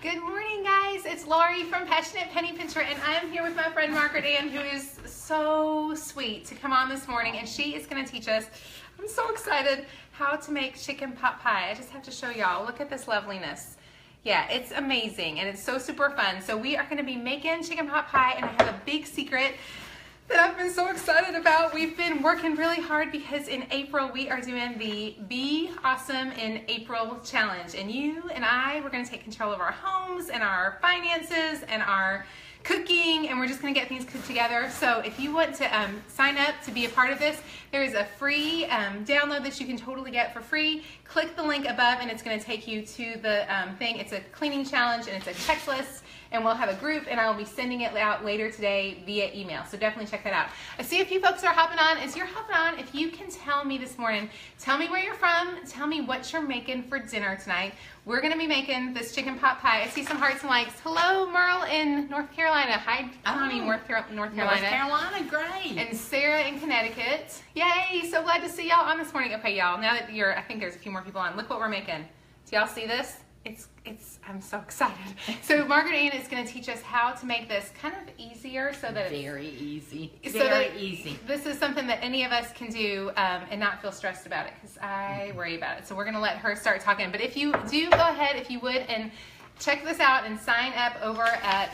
Good morning, guys. It's Lori from Passionate Penny Pincher, and I am here with my friend Margaret Ann, who is so sweet to come on this morning, and she is going to teach us, I'm so excited, how to make chicken pot pie. I just have to show y'all. Look at this loveliness. Yeah, it's amazing, and it's so super fun. So we are going to be making chicken pot pie, and I have a big secret that I've been so excited about. We've been working really hard because in April we are doing the Be Awesome in April challenge, and you and I, we're going to take control of our homes and our finances and our cooking, and we're just going to get things cooked together. So if you want to sign up to be a part of this, there is a free download that you can totally get for free. Click the link above and it's going to take you to the thing. It's a cleaning challenge and it's a checklist, and we'll have a group, and I'll be sending it out later today via email. So definitely check that out. I see a few folks are hopping on. As you're hopping on, if you can tell me this morning, tell me where you're from, tell me what you're making for dinner tonight. We're going to be making this chicken pot pie. I see some hearts and likes. Hello, Merle in North Carolina. Hi, Connie, North Carolina. North Carolina, great. And Sarah in Connecticut. Yay, so glad to see y'all on this morning. Okay, y'all, now that I think there's a few more people on. Look what we're making. Do y'all see this? I'm so excited. So Margaret Ann is going to teach us how to make this kind of easier so that very easy. This is something that any of us can do and not feel stressed about it, because I worry about it. So we're going to let her start talking. But if you do, go ahead, if you would, and check this out and sign up over at,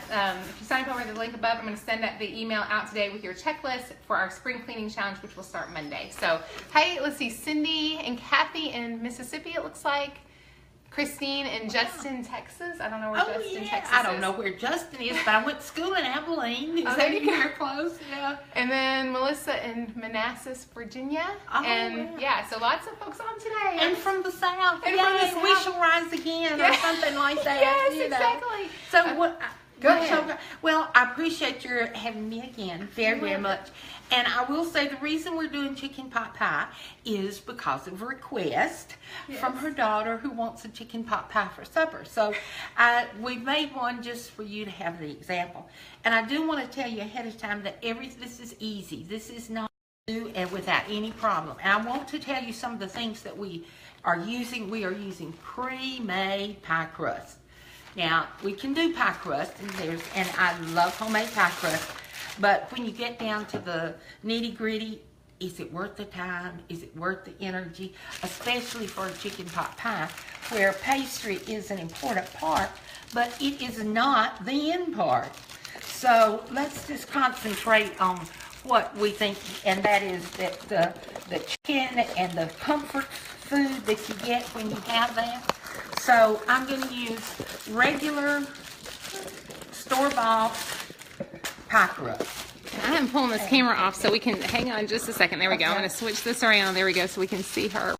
if you sign up over the link above, I'm going to send the email out today with your checklist for our spring cleaning challenge, which will start Monday. So, hi, let's see, Cindy and Kathy in Mississippi, it looks like. Christine in Justin, Texas. I don't know where Justin, Texas is. I don't know where Justin is, but I went to school in Abilene. Is that anywhere close? Yeah. And then Melissa in Manassas, Virginia. Oh, and yeah, so lots of folks on today. And from the South. And yes, from the we South. shall rise again, or something like that. Yes, you know. exactly. So what? Go ahead. Well, I appreciate your having me again very much. And I will say the reason we're doing chicken pot pie is because of a request from her daughter who wants a chicken pot pie for supper. So we made one just for you to have the example. And I do want to tell you ahead of time that this is easy. This is not new and without any problem. And I want to tell you some of the things that we are using. We are using pre-made pie crust. Now, we can do pie crust, and I love homemade pie crust, but when you get down to the nitty-gritty, is it worth the time? Is it worth the energy? Especially for a chicken pot pie, where pastry is an important part, but it is not the end part. So let's just concentrate on what we think, and that is that the chicken and the comfort food that you get when you have that. So I'm going to use regular store-bought pie crust. I am pulling this camera off so we can, hang on just a second. There we go. I'm going to switch this around. There we go, so we can see her.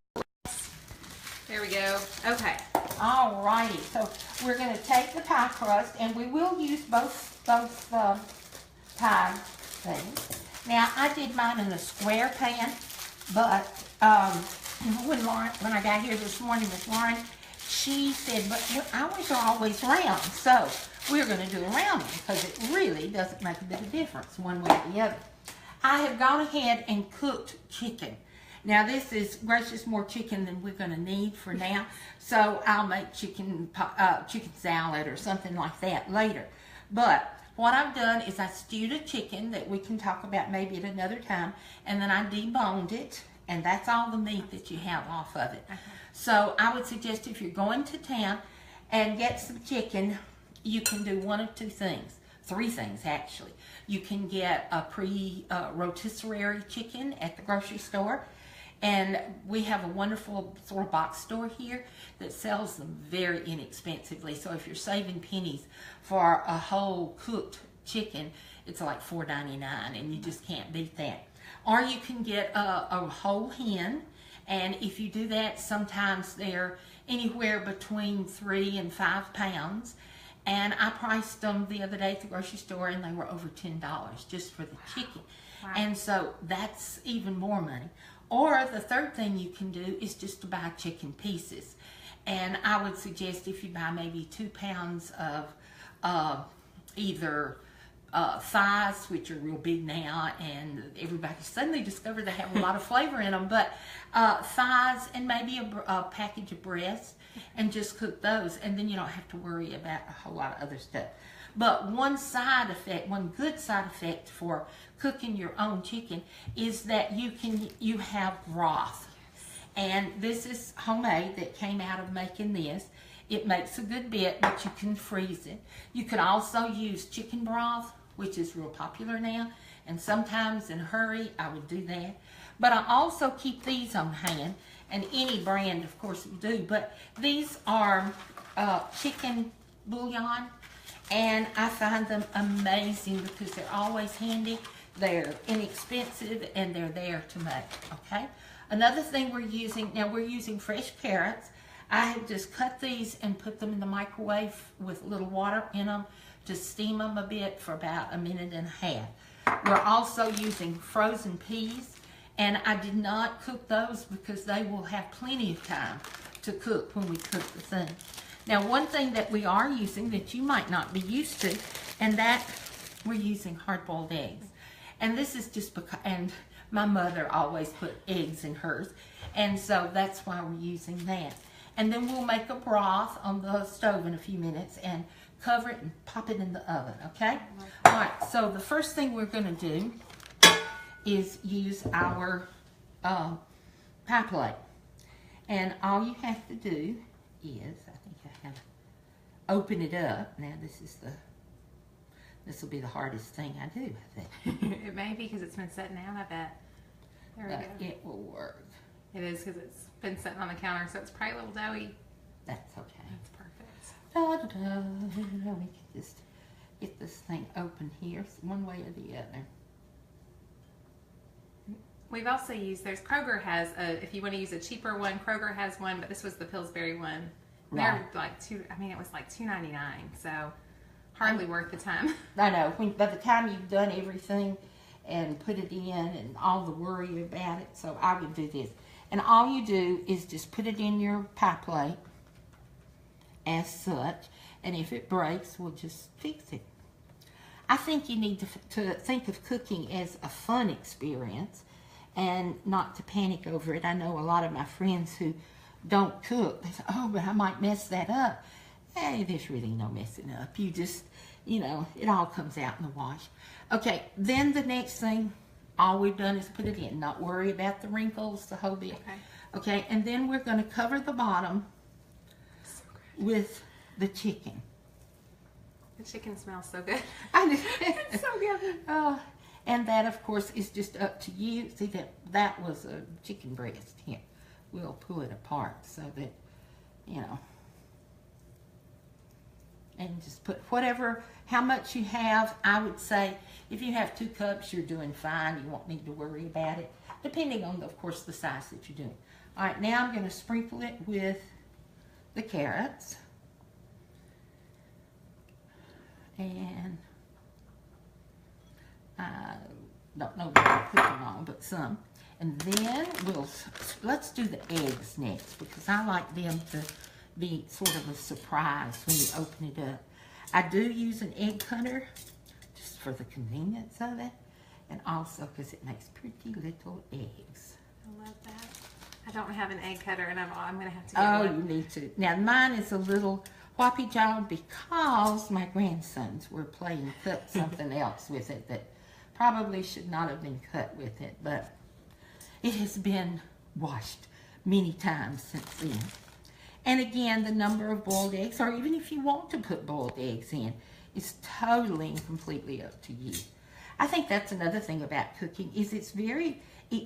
There we go. Okay. All righty. So we're going to take the pie crust, and we will use both pie things. Now, I did mine in a square pan, but when I got here this morning with Lauren, she said, but ours are always round, so we're going to do a round one because it really doesn't make a bit of difference one way or the other. I have gone ahead and cooked chicken. Now this is gracious more chicken than we're going to need for now, so I'll make chicken salad or something like that later. But what I've done is I stewed a chicken that we can talk about maybe at another time, and then I deboned it, and that's all the meat that you have off of it. So I would suggest if you're going to town and get some chicken, you can do one of two things. Three things, actually. You can get a rotisserie chicken at the grocery store. And we have a wonderful sort of box store here that sells them very inexpensively. So if you're saving pennies for a whole cooked chicken, it's like $4.99, and you just can't beat that. Or you can get a whole hen. And if you do that, sometimes they're anywhere between 3 and 5 pounds. And I priced them the other day at the grocery store, and they were over $10 just for the chicken. Wow. And so that's even more money. Or the third thing you can do is just to buy chicken pieces. And I would suggest if you buy maybe 2 pounds of either thighs, which are real big now, and everybody suddenly discovered they have a lot of flavor in them. But thighs and maybe a package of breasts, and just cook those, and then you don't have to worry about a whole lot of other stuff. But one good side effect for cooking your own chicken is that you have broth. And this is homemade, that came out of making this. It makes a good bit, but you can freeze it. You could also use chicken broth, which is real popular now, and sometimes in a hurry I would do that. But I also keep these on hand, and any brand of course will do, but these are chicken bouillon, and I find them amazing because they're always handy, they're inexpensive, and they're there to make, okay? Another thing we're using fresh carrots. I have just cut these and put them in the microwave with a little water in them to steam them a bit for about 1.5 minutes. We're also using frozen peas, and I did not cook those because they will have plenty of time to cook when we cook the thing. Now, one thing that we are using that you might not be used to, and that we're using hard-boiled eggs. And this is just because, and my mother always put eggs in hers, and so that's why we're using that. And then we'll make a broth on the stove in a few minutes and cover it and pop it in the oven, okay? All right, so the first thing we're going to do is use our pie plate. And all you have to do is, I think I have to open it up. Now this will be the hardest thing I do, I think. It may be because it's been sitting out, I bet. There we go. It will work. It is because it's been sitting on the counter, so it's probably a little doughy. That's okay. That's perfect. Da-da-da. We can just get this thing open here, one way or the other. We've also used, Kroger has if you want to use a cheaper one, Kroger has one, but this was the Pillsbury one. Right. They're like it was like $2.99, so hardly worth the time. I know, by the time you've done everything and put it in and all the worry about it, so I would do this. And all you do is just put it in your pie plate as such, and if it breaks, we'll just fix it. I think you need to think of cooking as a fun experience and not to panic over it. I know a lot of my friends who don't cook, they say, oh, but I might mess that up. Hey, there's really no messing up. You just, it all comes out in the wash. Okay, then the next thing, all we've done is put it in, not worry about the wrinkles, the whole bit. Okay, and then we're going to cover the bottom with the chicken. The chicken smells so good. It's so good. Oh, and that, of course, is just up to you. See, that was a chicken breast. Here, we'll pull it apart so that, and just put how much you have. I would say if you have 2 cups, you're doing fine. You won't need to worry about it, depending on, of course, the size that you're doing. All right, now I'm going to sprinkle it with the carrots. And I don't know what I'm putting on, but some. And then let's do the eggs next, because I like them to be sort of a surprise when you open it up. I do use an egg cutter just for the convenience of it, and also because it makes pretty little eggs. I love that. I don't have an egg cutter, and I'm going to have to get one. Oh, you need to. Now, mine is a little whoppy-jawed because my grandsons were playing cut something else with it that probably should not have been cut with it, but it has been washed many times since then. And again, the number of boiled eggs, or even if you want to put boiled eggs in, is totally and completely up to you. I think that's another thing about cooking, is it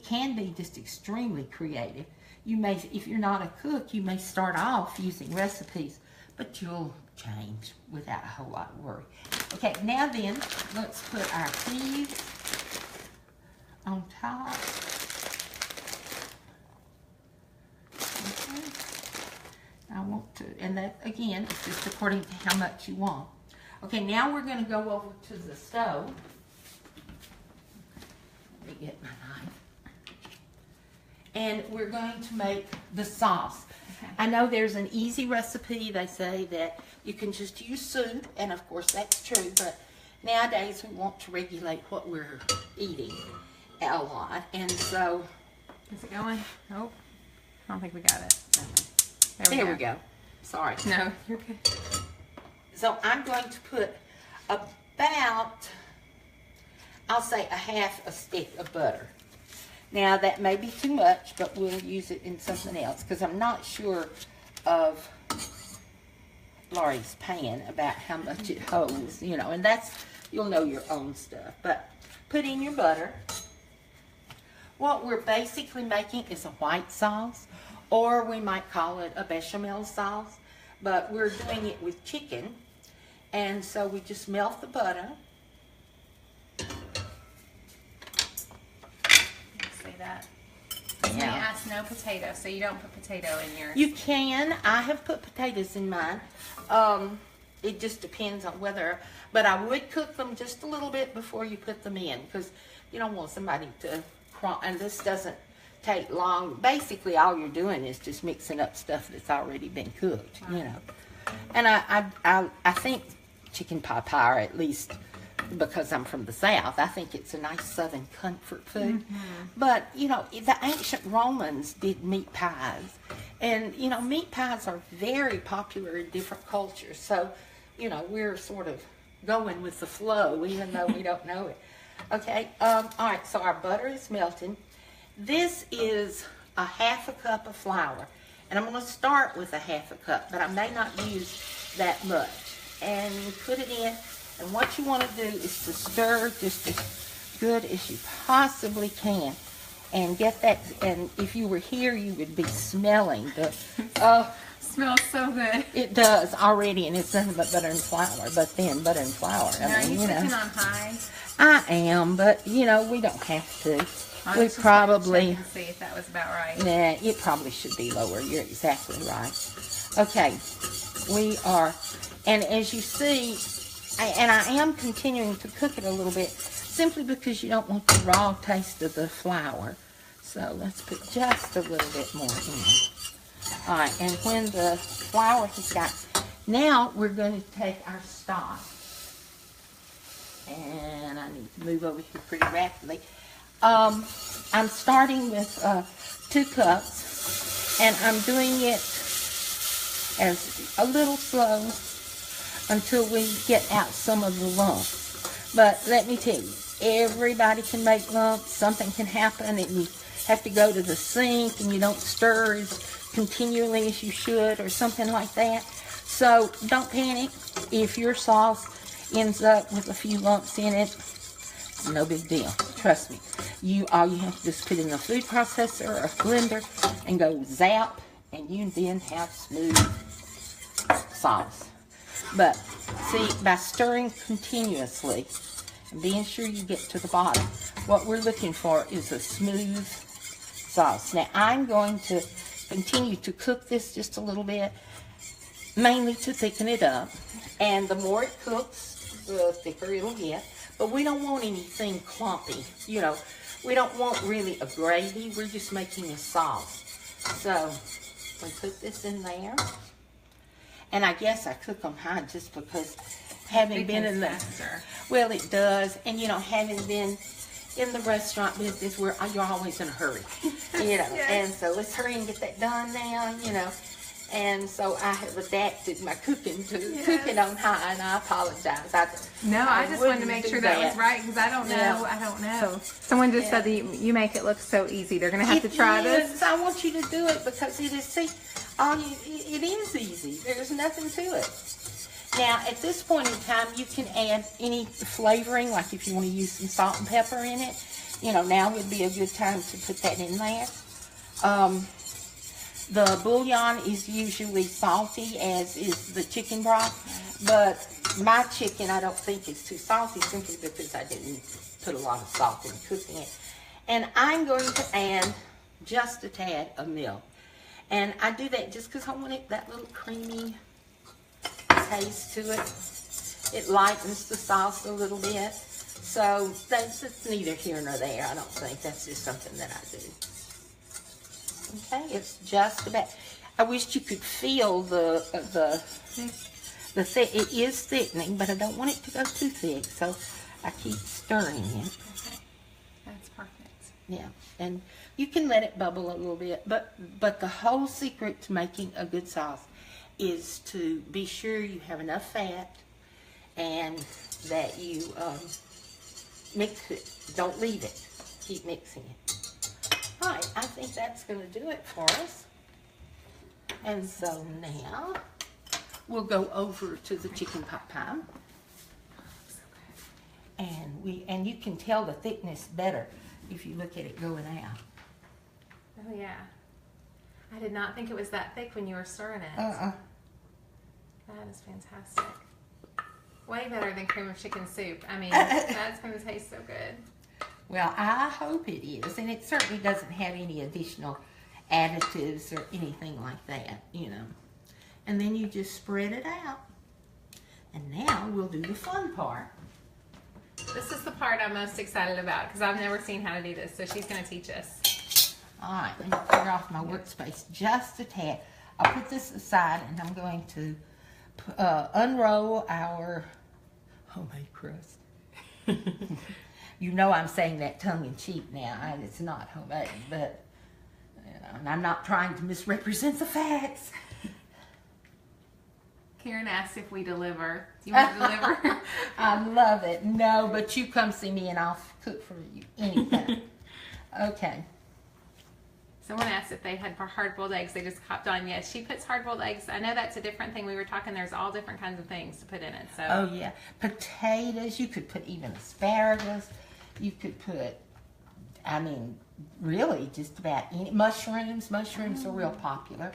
can be just extremely creative. You may, if you're not a cook, you may start off using recipes, but you'll change without a whole lot of worry. Okay, now then, let's put our peas on top. Okay. I want to, and that again is just according to how much you want. Okay, now we're going to go over to the stove. Let me get my knife. And we're going to make the sauce. Okay. I know there's an easy recipe. They say that you can just use soup, and of course that's true, but nowadays we want to regulate what we're eating a lot, and so. Is it going? Nope. I don't think we got it. There we go. Sorry. No, you're good. So I'm going to put about, I'll say, a half a stick of butter. Now that may be too much, but we'll use it in something else because I'm not sure of Laurie's pan about how much it holds, you know, and that's, you'll know your own stuff. But put in your butter. What we're basically making is a white sauce, or we might call it a bechamel sauce, but we're doing it with chicken, and so we just melt the butter. See that? Somebody asked no potato, so you don't put potato in yours. You can. I have put potatoes in mine. It just depends on whether, but I would cook them just a little bit before you put them in, because you don't want somebody to crawl, and this doesn't take long. Basically, all you're doing is just mixing up stuff that's already been cooked, you know. And I think chicken pot pie, or at least because I'm from the South, I think it's a nice Southern comfort food. But, you know, the ancient Romans did meat pies. And, you know, meat pies are very popular in different cultures. So, you know, we're sort of going with the flow, even though we don't know it. Okay, all right, so our butter is melting. This is a half a cup of flour. And I'm going to start with a half a cup, but I may not use that much. And you put it in, and what you want to do is to stir just as good as you possibly can. And get that, and if you were here, you would be smelling the, smells so good. It does already, and it's nothing but butter and flour, but then butter and flour. Now, are you cooking on high? I am, but, you know, we don't have to. We Check probably, and see if that was about right. nah, it probably should be lower. You're exactly right. Okay, we are, and as you see, and I am continuing to cook it a little bit, simply because you don't want the raw taste of the flour. So let's put just a little bit more in. All right, and when the flour has got, now we're going to take our stock. And I need to move over here pretty rapidly. I'm starting with 2 cups, and I'm doing it as a little slow until we get out some of the lumps. But let me tell you, everybody can make lumps. Something can happen, and you have to go to the sink, and you don't stir as continually as you should, or something like that. So don't panic if your sauce ends up with a few lumps in it. It's no big deal. Trust me. All you have to just put in a food processor or a blender and go zap, and you then have smooth sauce. But see, by stirring continuously and being sure you get to the bottom, what we're looking for is a smooth sauce. Now I'm going to continue to cook this just a little bit, mainly to thicken it up. And the more it cooks, the thicker it'll get. But we don't want anything clumpy. You know, we don't want really a gravy. We're just making a sauce. So we put this in there. And I guess I cook them high just because having been in the, well, it does. And, you know, having been in the restaurant business where you're always in a hurry, you know. Yes. And so let's hurry and get that done now, you know. And so I have adapted my cooking to cooking on high, and I apologize. I just wanted to make sure that was right, because I don't know. Yeah. I don't know. Someone just said that you make it look so easy. They're going to have to try this. I want you to do it because it is, see, it is easy. There's nothing to it. Now, at this point in time, you can add any flavoring, like if you want to use some salt and pepper in it. You know, now would be a good time to put that in there. The bouillon is usually salty, as is the chicken broth, but my chicken I don't think is too salty, simply because I didn't put a lot of salt in cooking it. And I'm going to add just a tad of milk. And I do that just because I want that little creamy taste to it. It lightens the sauce a little bit. So it's neither here nor there, I don't think. That's just something that I do. Okay, it's just about. I wish you could feel the It is thickening, but I don't want it to go too thick, so I keep stirring it. Okay. That's perfect. Yeah, and you can let it bubble a little bit, but the whole secret to making a good sauce is to be sure you have enough fat and that you mix it. Don't leave it. Keep mixing it. All right, I think that's going to do it for us. And so now we'll go over to the chicken pot pie. And you can tell the thickness better if you look at it going out. Oh yeah. I did not think it was that thick when you were stirring it. Uh-uh. That is fantastic. Way better than cream of chicken soup. I mean, that's going to taste so good. Well, I hope it is. And it certainly doesn't have any additional additives or anything like that, you know. And then you just spread it out. And now we'll do the fun part. This is the part I'm most excited about because I've never seen how to do this. So she's going to teach us. All right, let me clear off my workspace just a tad. I'll put this aside and I'm going to unroll our homemade crust. You know I'm saying that tongue-in-cheek now. It's not homemade, but you know, and I'm not trying to misrepresent the facts. Karen asked if we deliver. Do you want to deliver? I love it. No, but you come see me and I'll cook for you anytime. Okay. Someone asked if they had hard-boiled eggs. They just hopped on. Yes, she puts hard-boiled eggs. I know that's a different thing. We were talking. There's all different kinds of things to put in it. So. Oh yeah, potatoes. You could put even asparagus. You could put, I mean, really just about any mushrooms. Mushrooms are real popular.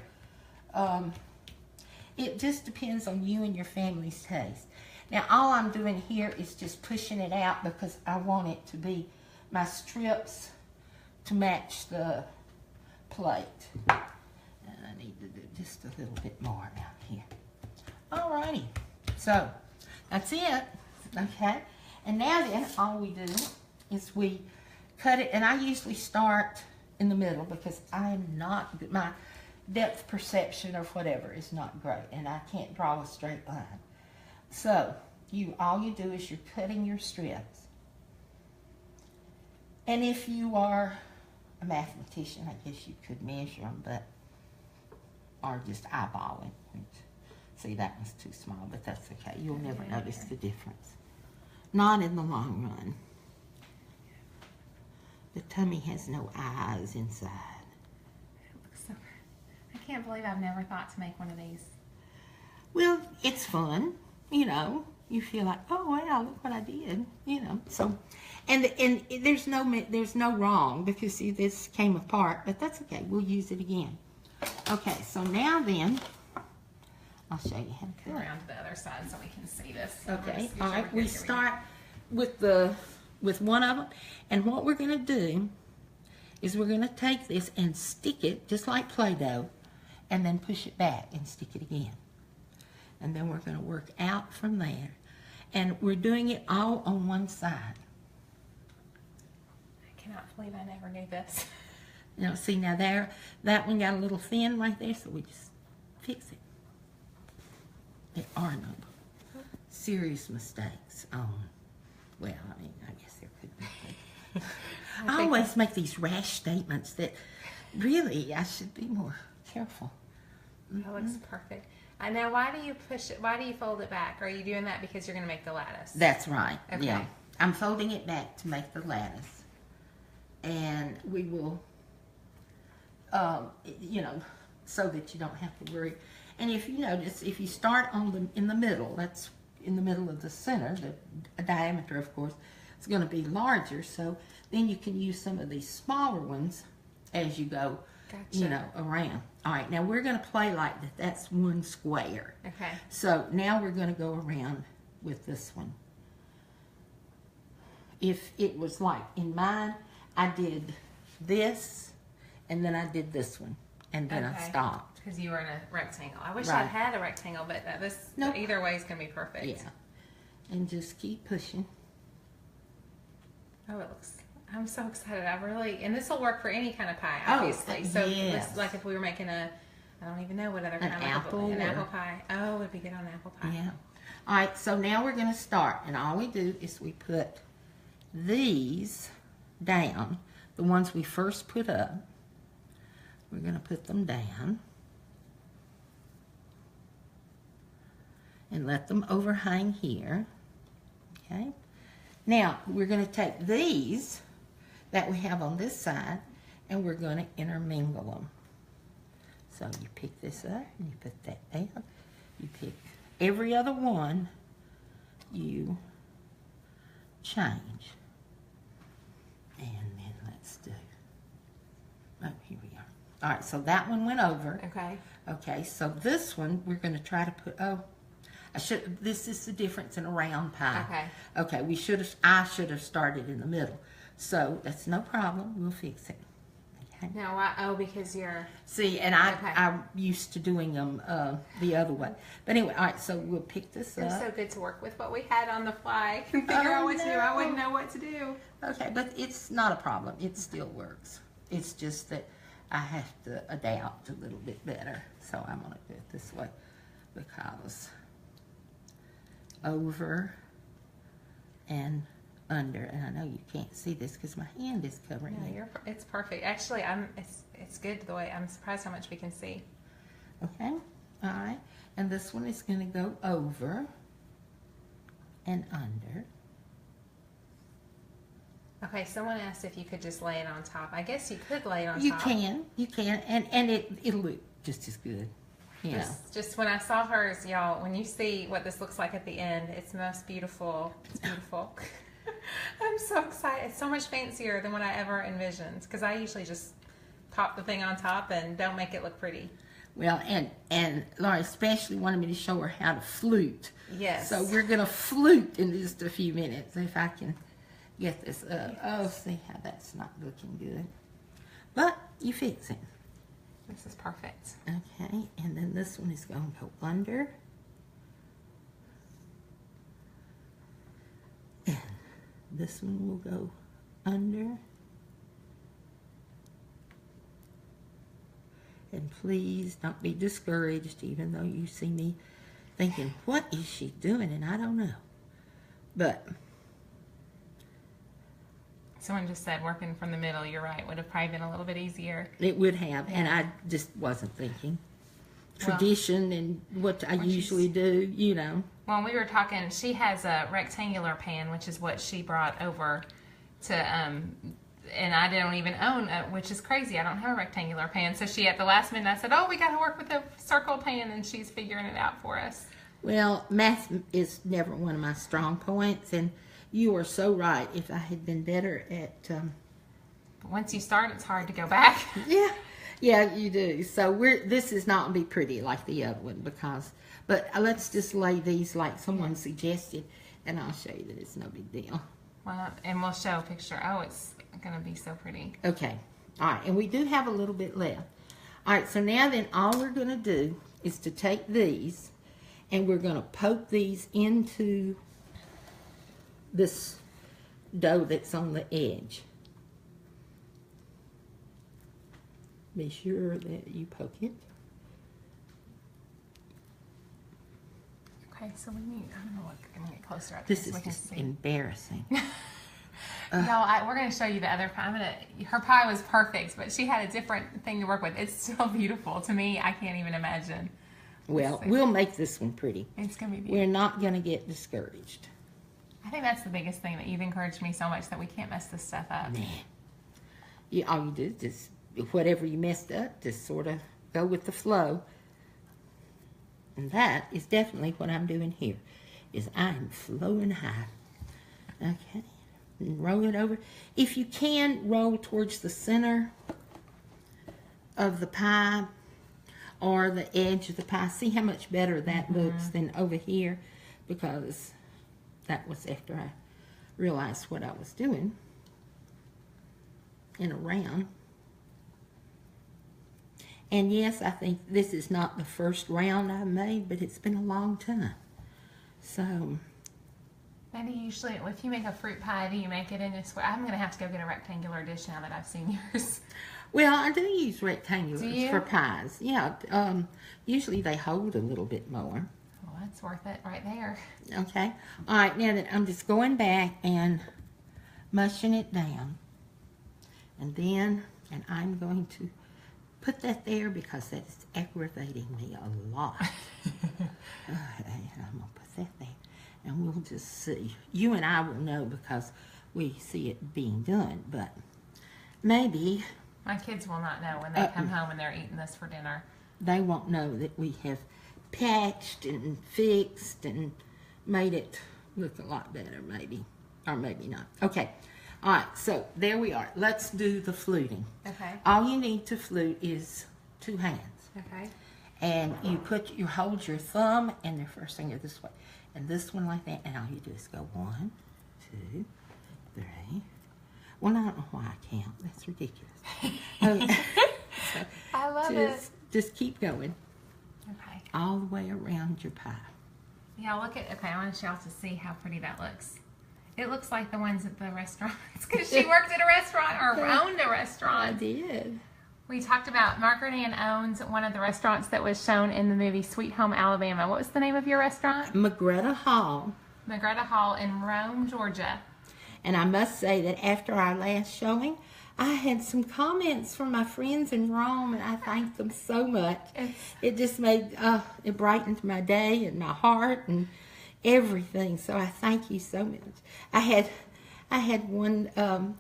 It just depends on you and your family's taste. Now all I'm doing here is just pushing it out because I want it to be my strips to match the plate. And I need to do just a little bit more down here. Alrighty, so that's it. Okay, and now then all we do is we cut it, and I usually start in the middle because I'm not good. My depth perception or whatever is not great, and I can't draw a straight line. So all you do is you're cutting your strips, and if you are a mathematician, I guess you could measure them, but or just eyeball it. See, that one's too small, but that's okay. You'll never notice the difference. Not in the long run. The tummy has no eyes inside. It looks so good. I can't believe I've never thought to make one of these. Well, it's fun, you know. You feel like, oh wow, look what I did, you know. So, and there's no wrong because see, this came apart, but that's okay. We'll use it again. Okay, so now then, I'll show you how to Go cut. around to the other side so we can see this. Okay, all right. We start with one of them, and what we're going to do is we're going to take this and stick it just like Play-Doh, and then push it back and stick it again, and then we're going to work out from there, and we're doing it all on one side. I cannot believe I never knew this. You know, see now there, that one got a little thin right there, so we just fix it. There are no serious mistakes on, well, I mean, I guess there could be. I always make these rash statements that really I should be more careful. That looks perfect. Now, why do you push it? Why do you fold it back? Are you doing that because you're going to make the lattice? That's right. Okay. Yeah. I'm folding it back to make the lattice. And we will, you know, so that you don't have to worry. And if you notice, if you start in the middle, that's in the middle of the center, the diameter, of course, is going to be larger. So then you can use some of these smaller ones as you go, you know, around. All right, now we're going to play like that. That's one square. Okay. So now we're going to go around with this one. If it was like in mine, I did this, and then I did this one, and then I stopped. Because you were in a rectangle. I wish Right. I had a rectangle, but Nope. either way is going to be perfect. Yeah, and just keep pushing. Oh, it looks, I'm so excited. And this will work for any kind of pie, Oh, obviously. So yes. this, like if we were making a I don't even know what other kind of apple. An apple pie. Oh, it would be good on apple pie. Yeah. All right, so now we're going to start. And all we do is we put these down, the ones we first put up. We're going to put them down. And let them overhang here. Okay. Now, we're going to take these that we have on this side, and we're going to intermingle them. So you pick this up, and you put that down. You pick every other one, you change. And then let's do, oh, here we are. All right, so that one went over. Okay. Okay, so this one, we're going to try to put, this is the difference in a round pie. Okay. Okay, I should have started in the middle. So that's no problem. We'll fix it. Okay. No, why? Oh, because you're... See, and I'm used to doing them the other way. But anyway, all right, so we'll pick this up. It's so good to work with what we had on the fly. Figure out what to do. I wouldn't know what to do. Okay, but it's not a problem. It still works. It's just that I have to adapt a little bit better. So I'm going to do it this way because... over and under, and I know you can't see this because my hand is covering it. It's perfect. Actually, it's good the way. I'm surprised how much we can see. Okay, all right, and this one is going to go over and under. Okay, someone asked if you could just lay it on top. I guess you could lay it on You top. you can, and it'll look just as good. You know. Just when I saw hers, y'all, when you see what this looks like at the end, it's most beautiful. It's beautiful. I'm so excited. It's so much fancier than what I ever envisioned because I usually just pop the thing on top and don't make it look pretty. Well, and Laura especially wanted me to show her how to flute. Yes. So we're going to flute in just a few minutes if I can get this up. Oh, see how that's not looking good. But you fix it. This is perfect. Okay, and then this one is going to go under. And this one will go under. And please don't be discouraged, even though you see me thinking, what is she doing? And I don't know. But... someone just said working from the middle, you're right, would have probably been a little bit easier. It would have, and I just wasn't thinking. Tradition and what I usually do, you know. Well, we were talking, she has a rectangular pan, which is what she brought over to, and I don't even own, which is crazy. I don't have a rectangular pan. So she, at the last minute, I said, oh, we got to work with a circle pan, and she's figuring it out for us. Well, math is never one of my strong points, and you are so right. If I had been better at... once you start, it's hard to go back. Yeah, you do. So this is not going to be pretty like the other one because... but let's just lay these like someone suggested, and I'll show you that it's no big deal. Well, and we'll show a picture. Oh, it's going to be so pretty. Okay. All right, and we do have a little bit left. All right, so now then all we're going to do is to take these, and we're going to poke these into this dough that's on the edge. Be sure that you poke it. Okay, so we need, I don't know what, I'm going to get closer up. This is just embarrassing. No, we're going to show you the other pie. Her pie was perfect, but she had a different thing to work with. It's still beautiful. To me, I can't even imagine. Well, we'll make this one pretty. It's going to be beautiful. We're not going to get discouraged. I think that's the biggest thing, that you've encouraged me so much that we can't mess this stuff up. Nah. All you do is just, whatever you messed up, just sort of go with the flow. And that is definitely what I'm doing here, is I'm flowing high. Okay. And roll it over. If you can, roll towards the center of the pie or the edge of the pie. See how much better that looks than over here, because that was after I realized what I was doing in a round. And yes, I think this is not the first round I've made, but it's been a long time. So... Maybe usually, if you make a fruit pie, do you make it in a square? I'm going to have to go get a rectangular dish now that I've seen yours. Well, I do use rectangulars Do you? for pies. Yeah. Usually they hold a little bit more. Well, that's worth it right there. Okay. All right. Now that I'm just going back and mushing it down, and I'm going to put that there because that is aggravating me a lot. Okay, I'm gonna put that there, and we'll just see. You and I will know because we see it being done, but maybe My kids will not know when they come home and they're eating this for dinner. they won't know that we have patched and fixed and made it look a lot better, maybe, or maybe not. Okay, all right, so there we are. Let's do the fluting. Okay. All you need to flute is 2 hands. Okay. And you hold your thumb and your first finger this way, and this one like that, and all you do is go 1, 2, 3. Well, I don't know why I count. That's ridiculous. Okay. So I love it. just keep going Okay. all the way around your pie. Yeah, look at, okay, I want y'all to see how pretty that looks. It looks like the ones at the restaurants because she worked at a restaurant or owned a I restaurant. did. We talked about Margaret Ann owns one of the restaurants that was shown in the movie Sweet Home Alabama. What was the name of your restaurant? Margaret Hall. Margaret Hall in Rome, Georgia. And I must say that after our last showing, I had some comments from my friends in Rome, and I thanked them so much. It just made, it brightened my day and my heart and everything. So I thank you so much. I had one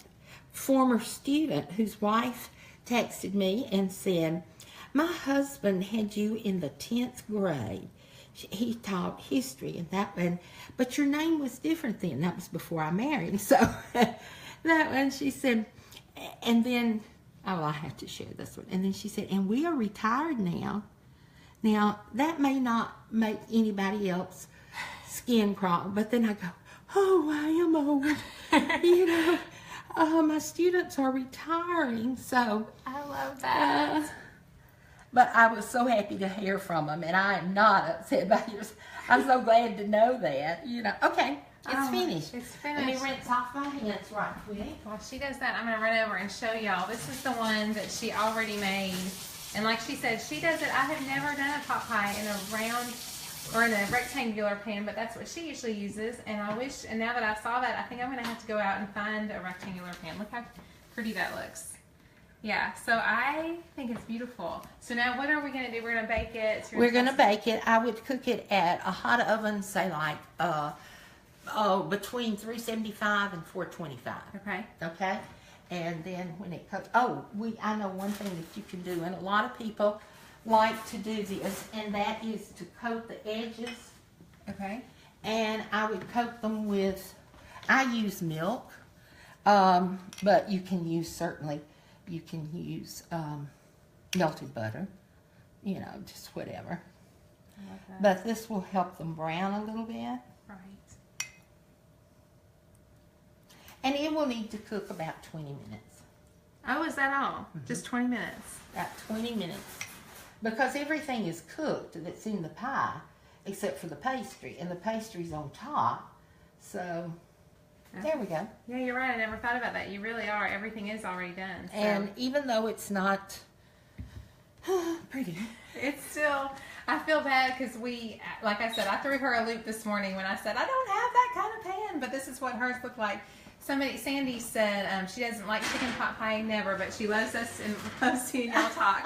former student whose wife texted me and said, my husband had you in the 10th grade. He taught history but your name was different then. That was before I married. So that one, she said, and then, oh, I have to share this one. And then she said, and we are retired now. Now, that may not make anybody else skin crawl, but then I go, oh, I am old. You know, my students are retiring, so. I love that. But I was so happy to hear from them, and I am not upset by yours. I'm so glad to know that, you know. Okay, it's finished. It's finished. Let me rinse off my hands right quick. While she does that, I'm going to run over and show y'all. This is the one that she already made. And like she said, she does it. I have never done a pot pie in a round or in a rectangular pan, but that's what she usually uses. And and now that I saw that, I think I'm going to have to go out and find a rectangular pan. Look how pretty that looks. Yeah, so I think it's beautiful. So now what are we going to do? We're going to bake it. We're going to bake it. I would cook it at a hot oven, say like between 375 and 425. Okay. Okay? And then when it cooks, I know one thing that you can do, and a lot of people like to do this, and that is to coat the edges. Okay. And I would coat them with, I use milk, but you can use melted butter, you know, just whatever. I love that. But this will help them brown a little bit. Right. And it will need to cook about 20 minutes. Oh, is that all? Just 20 minutes? About 20 minutes. Because everything is cooked that's in the pie, except for the pastry. And the pastry's on top. So, there we go. Yeah, you're right. I never thought about that. You really are. Everything is already done. So. And even though it's not pretty, It's still, I feel bad because like I said, I threw her a loop this morning when I said, I don't have that kind of pan, but this is what hers look like. Sandy said she doesn't like chicken pot pie, never, but she loves us and loves seeing y'all talk.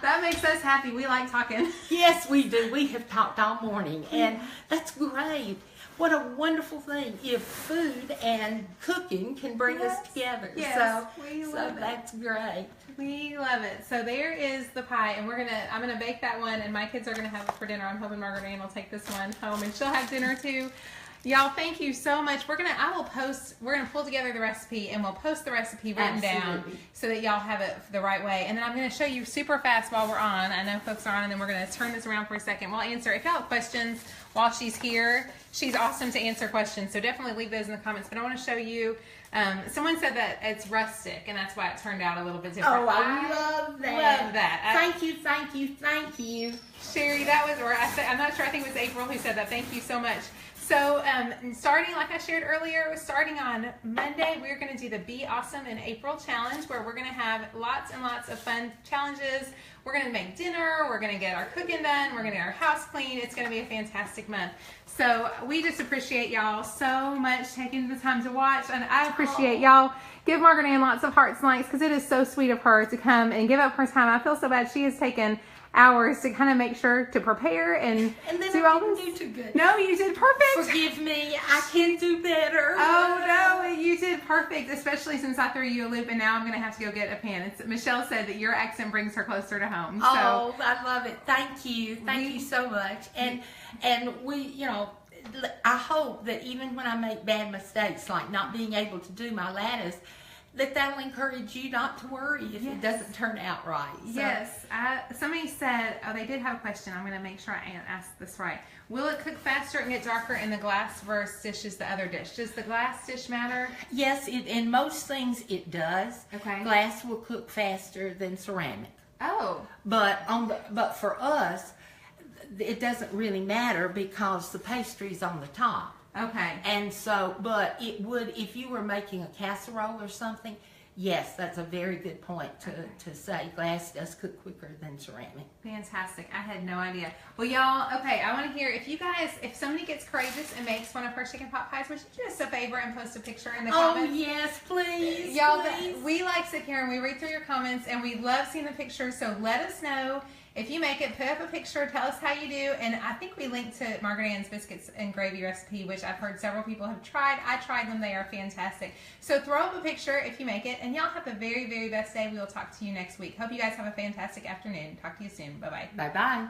That makes us happy. We like talking. Yes, we do. We have talked all morning, and that's great. What a wonderful thing if food and cooking can bring us together. Yes, we love it. That's great. We love it. So there is the pie, and I'm gonna bake that one, and my kids are gonna have it for dinner. I'm hoping Margaret Ann will take this one home, and she'll have dinner too. Y'all, thank you so much. We're gonna pull together the recipe, and we'll post the recipe written down so that y'all have it the right way. And then I'm gonna show you super fast while we're on. I know folks are on, and then we're gonna turn this around for a second. We'll answer if y'all have questions while she's here. She's awesome to answer questions, so definitely leave those in the comments. But I want to show you. Someone said that it's rustic, and that's why it turned out a little bit different. Oh, I love that. Love that. Thank you, thank you, thank you. Sherry, that was, I'm not sure, I think it was April who said that. Thank you so much. So starting, like I shared earlier, starting on Monday, we're going to do the Be Awesome in April challenge, where we're going to have lots and lots of fun challenges. We're going to make dinner. We're going to get our cooking done. We're going to get our house clean. It's going to be a fantastic month. So we just appreciate y'all so much taking the time to watch, and I appreciate y'all. Give Margaret Ann lots of hearts and likes, because it is so sweet of her to come and give up her time. I feel so bad. She has taken hours to kind of make sure to prepare and then do I all didn't this. do too good. No, you did perfect. Forgive me. I can do better. Oh no, you did perfect, especially since I threw you a loop, and now I'm going to have to go get a pen. Michelle said that your accent brings her closer to home. Oh, I love it. Thank you. Thank you so much. And we, you know, I hope that even when I make bad mistakes, like not being able to do my lattice, that'll encourage you not to worry if it doesn't turn out right. So. Yes. Somebody said, oh, they did have a question. I'm going to make sure I ask this right. Will it cook faster and get darker in the glass versus dishes the other dish? Does the glass dish matter? Yes, in most things it does. Okay. Glass will cook faster than ceramic. Oh. But for us, it doesn't really matter because the pastry's on the top. Okay. And so, but it would, if you were making a casserole or something, yes, that's a very good point to say. Glass does cook quicker than ceramic. Fantastic. I had no idea. Well, y'all, okay, I want to hear, if somebody gets courageous and makes one of her chicken pot pies, would you do us a favor and post a picture in the comments? Oh, yes, please. Y'all, please. we like sit here and we read through your comments, and we love seeing the pictures, so let us know. If you make it, put up a picture, tell us how you do, and I think we linked to Margaret Ann's biscuits and gravy recipe, which I've heard several people have tried. I tried them. They are fantastic. So throw up a picture if you make it, and y'all have the very, very best day. We will talk to you next week. Hope you guys have a fantastic afternoon. Talk to you soon. Bye-bye. Bye-bye.